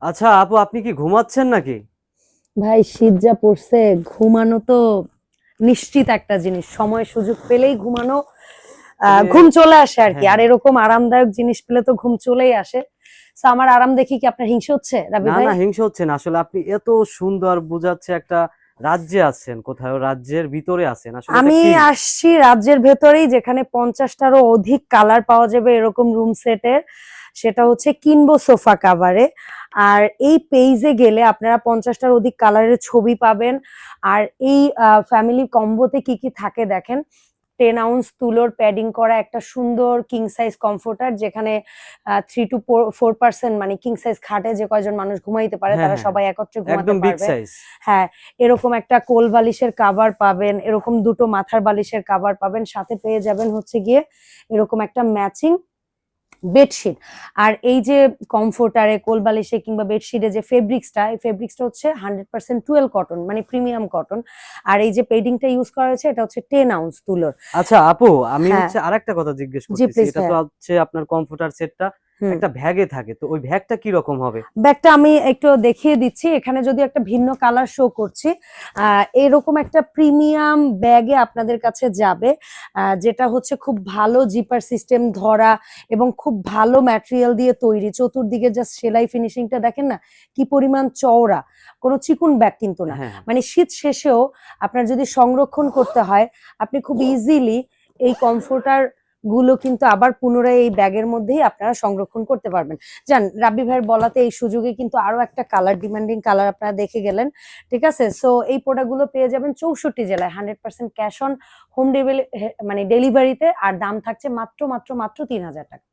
আচ্ছা আপু, আপনি কি ঘুমাচ্ছেন নাকি? ভাই শীত যা পড়ছে, ঘুমানো তো নিশ্চিত একটা জিনিস, সময় সুযোগ পেলেই ঘুমানো। তবে ঘুম চলে আসে আর কি, হ্যাঁ, আর এরকম আরামদায়ক জিনিস পেলে তো ঘুম চলেই আসে। তো আমার আরাম দেখি কি আপনার হিংসা হচ্ছে রাবি না ভাই? না, হিংসা হচ্ছে না। আসলে আপনি এত সুন্দর বোঝাচ্ছে একটা রাজ্যে আছেন, কোথাও রাজ্যের ভিতরে আছেন, আসলে এটা আমি কি? আসছি রাজ্যের ভেতরেই, যেখানে 50টারও অধিক কালার পাওয়া যাবে এরকম রুম সেটের। সেটা হচ্ছে কিনবো সোফা কাভারে। আর এই পেজে গেলে আপনারা 50টার অধিক কালারের ছবি পাবেন। আর এই ফ্যামিলি কম্বোতে কি কি থাকে দেখেন। 10 আউন্স তুলোর প্যাডিং করা একটা সুন্দর কিং সাইজ কমফোর্টার, যেখানে 3 to 4 পার্সেন্ট, মানে কিং সাইজ খাটে যে কয়জন মানুষ ঘুমাইতে পারে হ্যাঁ তারা হ্যাঁ, সবাই একত্রে ঘুমাতে একদম বিগ পারবে। সাইজ। হ্যাঁ, এরকম একটা কোল বালিশের কাভার পাবেন, এরকম দুটো মাথার বালিশের কাভার পাবেন, সাথে পেয়ে যাবেন হচ্ছে গিয়ে এরকম একটা ম্যাচিং বেডশিট। আর এই যে কমফোর্টারে, কোল বালিশে কিংবা বেডশিটে যে ফেব্রিক্সটা, এই ফেব্রিক্সটা হচ্ছে 100% টুয়েলভ কটন, মানে প্রিমিয়াম কটন। আর এই যে পেডিংটা ইউজ করা হয়েছে এটা হচ্ছে 10 আউন্স তুলোর। আচ্ছা আপু, আমি হ্যাঁ, হচ্ছে আরেকটা কথা জিজ্ঞেস জি করতেছি। প্লিজ এটা তো ভাইয়া। হচ্ছে আপনার কম্পিউটার সেটটা হুম। একটা ভ্যাগে থাকে, তো ওই ভ্যাগটা কি রকম হবে? ব্যাগটা আমি একটু দেখিয়ে দিচ্ছি, এখানে যদি একটা ভিন্ন কালার শো করছি। এরকম একটা প্রিমিয়াম ব্যাগে আপনাদের কাছে যাবে, যেটা হচ্ছে খুব ভালো জিপার সিস্টেম ধরা এবং খুব ভালো ম্যাটেরিয়াল দিয়ে তৈরি। চতুর্দিকে জাস্ট সেলাই ফিনিশিংটা দেখেন না, কি পরিমাণ চওড়া। কোনো চিকুন ব্যাগ কিন্তু না। হ্যাঁ, মানে শীত শেষেও আপনার যদি সংরক্ষণ করতে হয়, আপনি খুব ইজিলি এই কমফোর্টার গুলো কিন্তু আবার পুনরায় এই ব্যাগের মধ্যেই আপনারা সংরক্ষণ করতে পারবেন। জান, রাব্বি ভাইয়ের বলাতে এই সুযোগে কিন্তু আরো একটা কালার, ডিমান্ডিং কালার আপনারা দেখে গেলেন। ঠিক আছে, সো এই প্রোডাক্ট গুলো পেয়ে যাবেন 64 জেলায়, 100% ক্যাশ অন হোম ডেলিভারি, মানে ডেলিভারিতে। আর দাম থাকছে মাত্র মাত্র মাত্র 3000 টাকা।